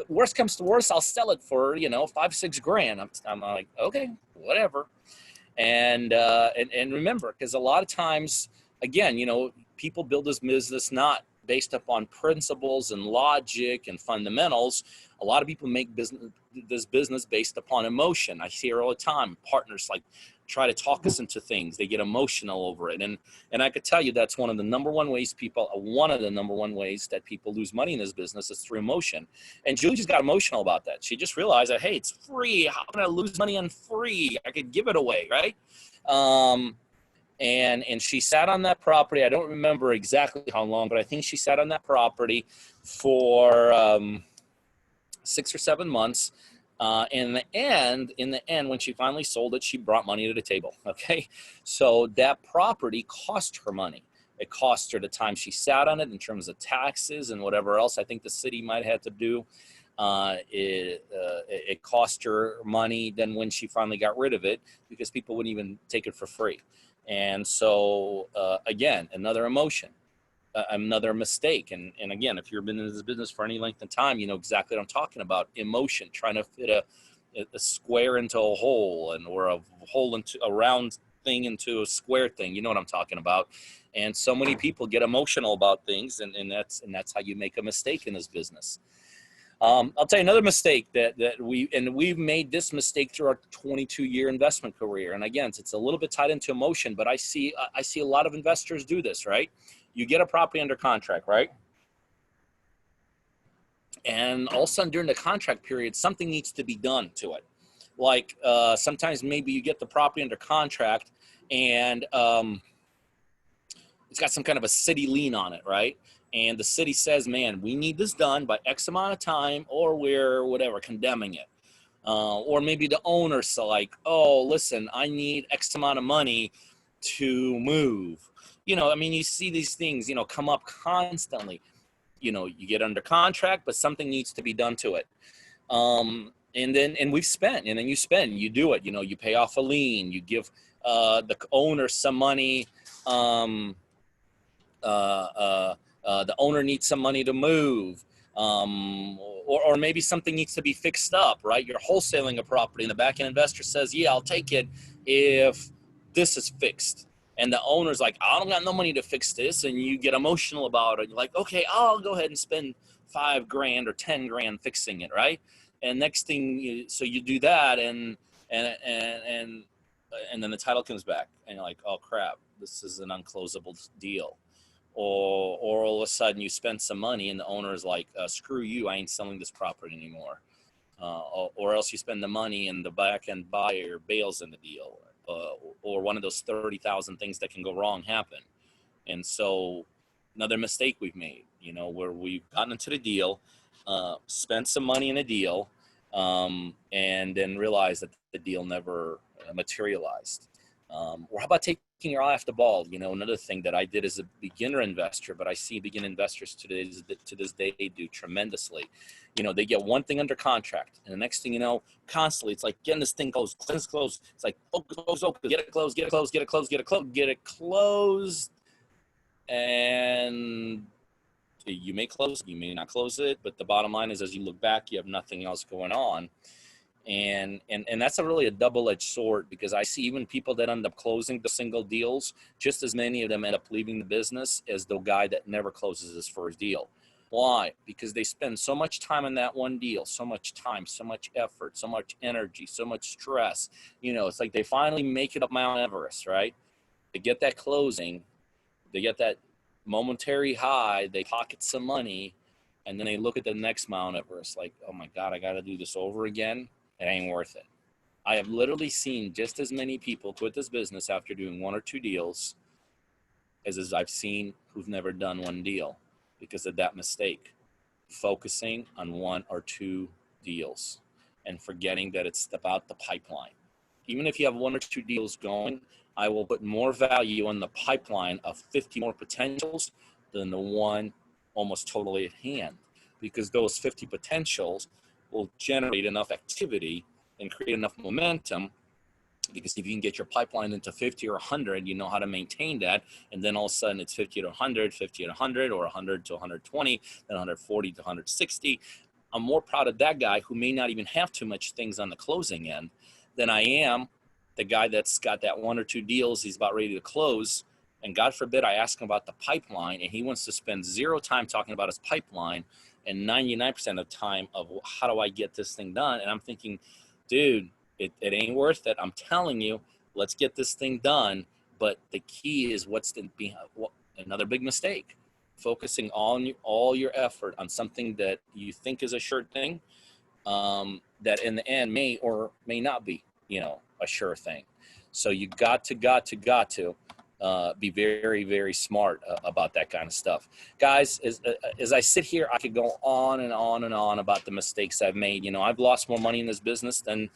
worst comes to worst, I'll sell it for, $5-6 grand. I'm like, okay, whatever. And remember, because a lot of times, again, people build this business not based upon principles and logic and fundamentals. A lot of people make this business based upon emotion. I hear all the time, partners like try to talk us into things. They get emotional over it. And I could tell you that's one of the number one ways that people lose money in this business is through emotion. And Julie just got emotional about that. She just realized that, hey, it's free. How can I lose money on free? I could give it away, right? And she sat on that property. I don't remember exactly how long, but I think she sat on that property for 6 or 7 months. In the end, when she finally sold it, she brought money to the table. Okay. So that property cost her money. It cost her the time she sat on it in terms of taxes and whatever else I think the city might have to do. It cost her money then when she finally got rid of it, because people wouldn't even take it for free. And so, again, another emotion, another mistake. And again, if you've been in this business for any length of time, you know exactly what I'm talking about. Emotion, trying to fit a square into a hole, or a hole into a round thing into a square thing. You know what I'm talking about. And so many people get emotional about things, and that's how you make a mistake in this business. I'll tell you another mistake that we've made this mistake through our 22-year investment career. And again, it's a little bit tied into emotion, but I see a lot of investors do this, right? You get a property under contract, right? And all of a sudden during the contract period, something needs to be done to it. Like sometimes maybe you get the property under contract and it's got some kind of a city lien on it, right? And the city says, man, we need this done by X amount of time, or we're whatever, condemning it. Or maybe the owner's like, oh, listen, I need X amount of money to move. You know, I mean, you see these things, you know, come up constantly. You know, you get under contract, but something needs to be done to it. And we've spent, and then you do it, you know, you pay off a lien, you give the owner some money. The owner needs some money to move, or maybe something needs to be fixed up, right? You're wholesaling a property and the back-end investor says, yeah, I'll take it if this is fixed. And the owner's like, I don't got no money to fix this. And you get emotional about it. You're like, okay, I'll go ahead and spend $5,000 or $10,000 fixing it, right? And next thing, so you do that, and then the title comes back, and you're like, oh crap, this is an unclosable deal. Or all of a sudden you spend some money and the owner is like, screw you, I ain't selling this property anymore. Or else you spend the money and the back end buyer bails in the deal, or one of those 30,000 things that can go wrong happen. And so another mistake we've made, you know, where we've gotten into the deal, spent some money in a deal, and then realized that the deal never materialized. Or how about taking your eye off the ball? You know, another thing that I did as a beginner investor, but I see beginner investors to this day do tremendously. You know, they get one thing under contract, and the next thing you know, constantly it's like getting this thing closed. It's like close, get it closed, and you may close, you may not close it, but the bottom line is, as you look back, you have nothing else going on. And that's really a double-edged sword, because I see even people that end up closing the single deals, just as many of them end up leaving the business as the guy that never closes his first deal. Why? Because they spend so much time on that one deal, so much time, so much effort, so much energy, so much stress. You know, it's like they finally make it up Mount Everest, right? They get that closing, they get that momentary high, they pocket some money, and then they look at the next Mount Everest like, oh my God, I got to do this over again. It ain't worth it. I have literally seen just as many people quit this business after doing one or two deals as I've seen who've never done one deal, because of that mistake, focusing on one or two deals and forgetting that it's about the pipeline. Even if you have one or two deals going, I will put more value on the pipeline of 50 more potentials than the one almost totally at hand, because those 50 potentials will generate enough activity and create enough momentum. Because if you can get your pipeline into 50 or 100, you know how to maintain that. And then all of a sudden it's 50 to 100, 50 to 100, or 100 to 120, then 140 to 160. I'm more proud of that guy who may not even have too much things on the closing end than I am the guy that's got that one or two deals he's about ready to close. And God forbid I ask him about the pipeline, and he wants to spend zero time talking about his pipeline and 99% of time of how do I get this thing done. And I'm thinking, dude, it ain't worth it. I'm telling you, let's get this thing done. But the key is another big mistake, focusing all your effort on something that you think is a sure thing, that in the end may or may not be, you know, a sure thing. So you got to be very, very smart about that kind of stuff. Guys, as I sit here, I could go on and on and on about the mistakes I've made. You know, I've lost more money in this business than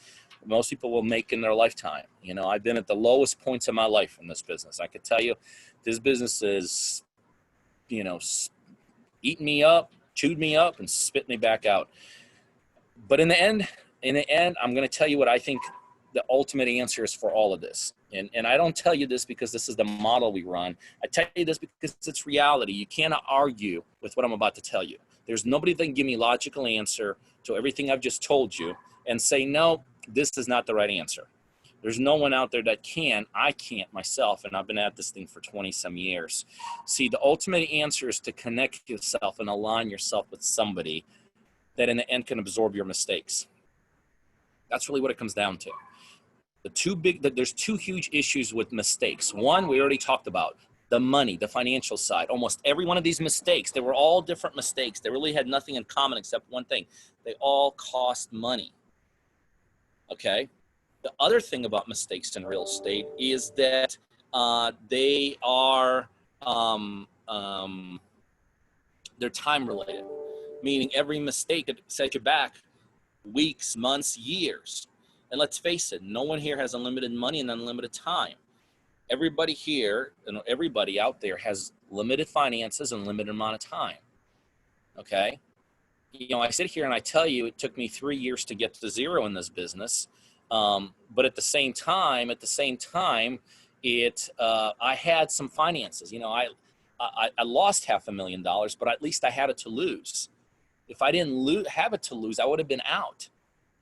most people will make in their lifetime. You know, I've been at the lowest points of my life in this business. I could tell you this business is, you know, eating me up, chewed me up, and spit me back out. But in the end, I'm going to tell you what I think the ultimate answer is for all of this. And I don't tell you this because this is the model we run. I tell you this because it's reality. You cannot argue with what I'm about to tell you. There's nobody that can give me a logical answer to everything I've just told you and say, no, this is not the right answer. There's no one out there that can. I can't myself, and I've been at this thing for 20 some years. See, the ultimate answer is to connect yourself and align yourself with somebody that in the end can absorb your mistakes. That's really what it comes down to. There's two huge issues with mistakes. One, we already talked about, the money, the financial side. Almost every one of these mistakes, they were all different mistakes. They really had nothing in common except one thing. They all cost money. Okay? The other thing about mistakes in real estate is that they are, they're time related, meaning every mistake could set you back weeks, months, years. And let's face it, no one here has unlimited money and unlimited time. Everybody here and everybody out there has limited finances and limited amount of time. Okay? You know, I sit here and I tell you it took me 3 years to get to zero in this business. But at the same time, I had some finances. You know, I lost $500,000, but at least I had it to lose. If I didn't have it to lose, I would have been out.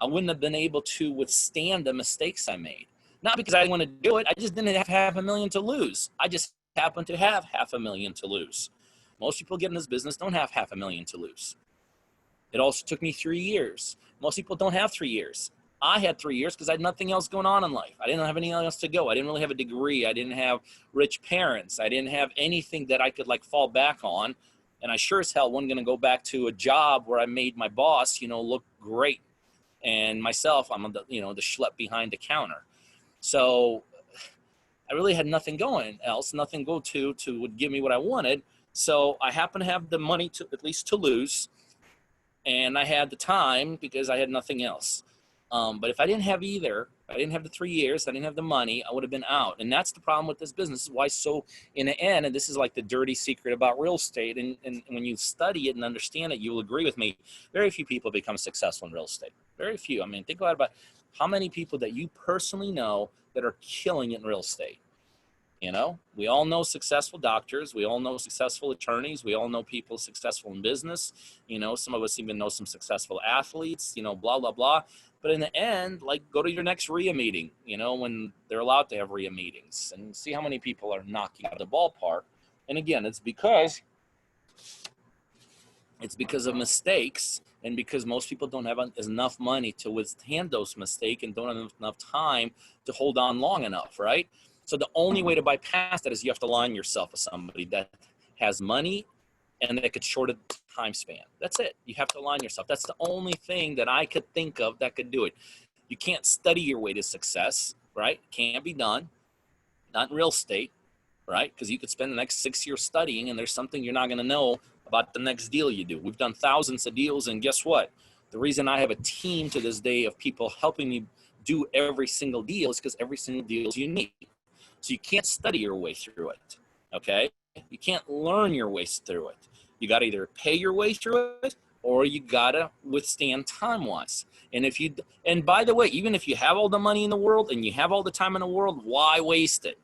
I wouldn't have been able to withstand the mistakes I made. Not because I didn't want to do it. I just didn't have $500,000 to lose. I just happened to have $500,000 to lose. Most people get in this business don't have $500,000 to lose. It also took me 3 years. Most people don't have 3 years. I had 3 years because I had nothing else going on in life. I didn't have anything else to go. I didn't really have a degree. I didn't have rich parents. I didn't have anything that I could like fall back on. And I sure as hell wasn't going to go back to a job where I made my boss, you know, look great. And myself, I'm the, you know, the schlep behind the counter. So I really had nothing going else, nothing go to would give me what I wanted. So I happened to have the money to at least to lose. And I had the time because I had nothing else. But if I didn't have either, I didn't have the 3 years, I didn't have the money, I would have been out. And that's the problem with this business. This is why so in the end, and this is like the dirty secret about real estate. And when you study it and understand it, you'll agree with me. Very few people become successful in real estate. Very few. I mean, think about how many people that you personally know that are killing it in real estate. You know, we all know successful doctors. We all know successful attorneys. We all know people successful in business. You know, some of us even know some successful athletes, you know, blah, blah, blah. But in the end, like, go to your next RIA meeting, you know, when they're allowed to have RIA meetings, and see how many people are knocking out of the ballpark. And again, it's because of mistakes, and because most people don't have enough money to withstand those mistakes and don't have enough time to hold on long enough, right? So the only way to bypass that is you have to align yourself with somebody that has money and that could shorten the time span. That's it. You have to align yourself. That's the only thing that I could think of that could do it. You can't study your way to success, right? Can't be done. Not in real estate, right? Because you could spend the next 6 years studying and there's something you're not going to know about the next deal you do. We've done thousands of deals, and guess what? The reason I have a team to this day of people helping me do every single deal is because every single deal is unique. So you can't study your way through it, okay? You can't learn your way through it. You got to either pay your way through it or you got to withstand time-wise. And by the way, even if you have all the money in the world and you have all the time in the world, why waste it?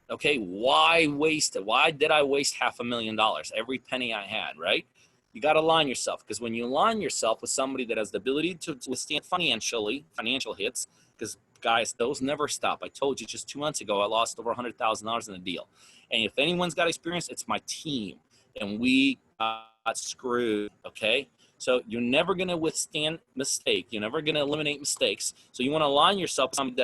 Okay, why waste it? Why did I waste $500,000? Every penny I had, right? You got to align yourself, because when you align yourself with somebody that has the ability to withstand financial hits, because guys, those never stop. I told you just 2 months ago, I lost over $100,000 in a deal. And if anyone's got experience, it's my team. And we got screwed, okay? So you're never going to withstand mistake. You're never going to eliminate mistakes. So you want to align yourself with somebody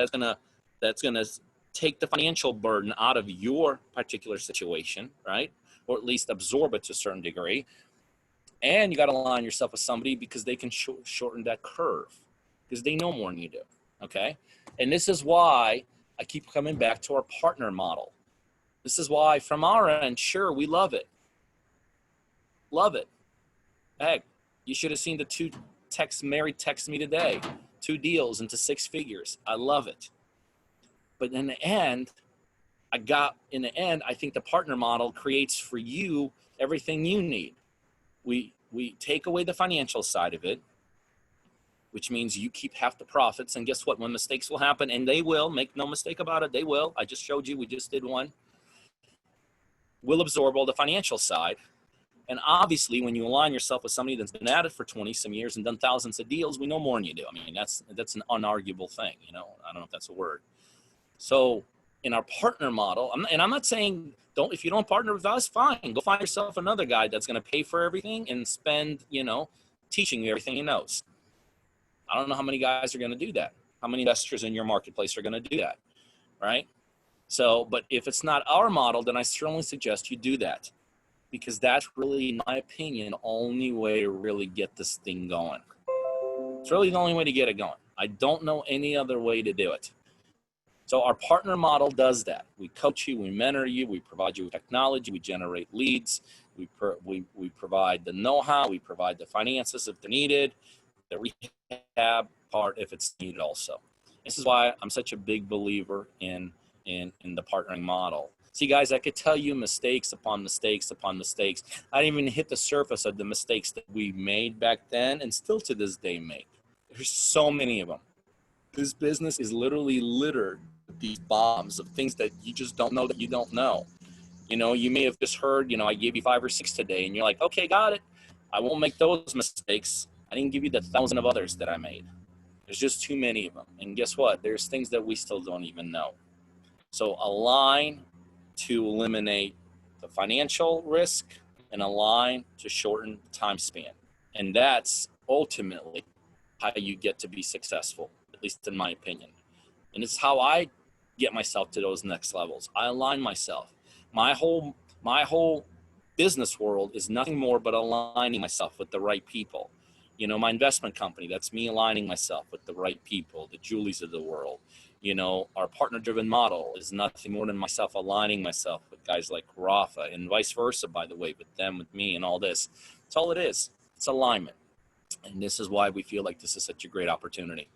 that's going to take the financial burden out of your particular situation, right? Or at least absorb it to a certain degree. And you got to align yourself with somebody because they can shorten that curve, because they know more than you do, okay? And this is why I keep coming back to our partner model. This is why from our end, sure, we love it. Love it. Heck, you should have seen the two texts Mary texted me today. 2 deals into 6 figures. I love it. But in the end, I think the partner model creates for you everything you need. We take away the financial side of it, which means you keep half the profits. And guess what? When mistakes will happen, and they will, make no mistake about it, they will. I just showed you, we just did one. We'll absorb all the financial side. And obviously, when you align yourself with somebody that's been at it for 20 some years and done thousands of deals, we know more than you do. I mean, that's an unarguable thing. You know, I don't know if that's a word. So in our partner model, I'm not saying if you don't partner with us, fine, go find yourself another guy that's going to pay for everything and spend, teaching you everything he knows. I don't know how many guys are going to do that. How many investors in your marketplace are going to do that, right? So, but if it's not our model, then I strongly suggest you do that, because that's really, in my opinion, the only way to really get this thing going. It's really the only way to get it going. I don't know any other way to do it. So our partner model does that. We coach you, we mentor you, we provide you with technology, we generate leads, we provide the know-how, we provide the finances if they're needed, the rehab part if it's needed also. This is why I'm such a big believer in the partnering model. See, guys, I could tell you mistakes upon mistakes upon mistakes. I didn't even hit the surface of the mistakes that we made back then and still to this day make. There's so many of them. This business is literally littered with these bombs of things that you just don't know that you don't know. You may have just heard, I gave you 5 or 6 today, and you're like, okay, got it. I won't make those mistakes. I didn't give you the 1,000 of others that I made. There's just too many of them. And guess what? There's things that we still don't even know. So align to eliminate the financial risk and align to shorten the time span. And that's ultimately how you get to be successful, at least in my opinion. And it's how I get myself to those next levels. I align myself. My whole business world is nothing more but aligning myself with the right people. My investment company, that's me aligning myself with the right people, the Julies of the world. Our partner-driven model is nothing more than myself aligning myself with guys like Rafa, and vice versa, by the way, with them, with me, and all this. That's all it is. It's alignment. And this is why we feel like this is such a great opportunity.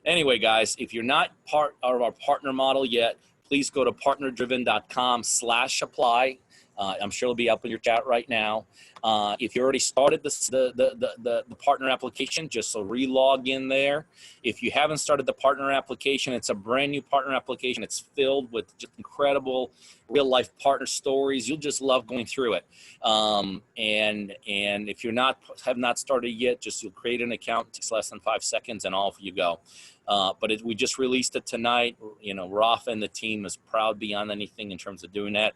Anyway, guys, if you're not part of our partner model yet, please go to partnerdriven.com/apply. I'm sure it'll be up in your chat right now. If you already started the partner application, just re-log in there. If you haven't started the partner application, it's a brand new partner application. It's filled with just incredible real-life partner stories. You'll just love going through it. And if you're have not started yet, you'll create an account. It takes less than 5 seconds, and off you go. But we just released it tonight. Rafa and the team is proud beyond anything in terms of doing that.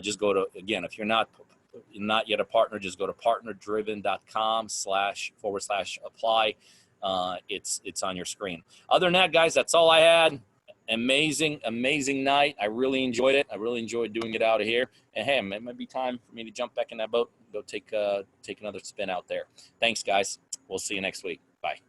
Just go to, again, if you're not yet a partner, just go to partnerdriven.com/apply. It's on your screen. Other than that, guys, that's all I had. Amazing night. I really enjoyed it. I really enjoyed doing it out of here. And hey, it might be time for me to jump back in that boat, go take another spin out there. Thanks, guys. We'll see you next week. Bye.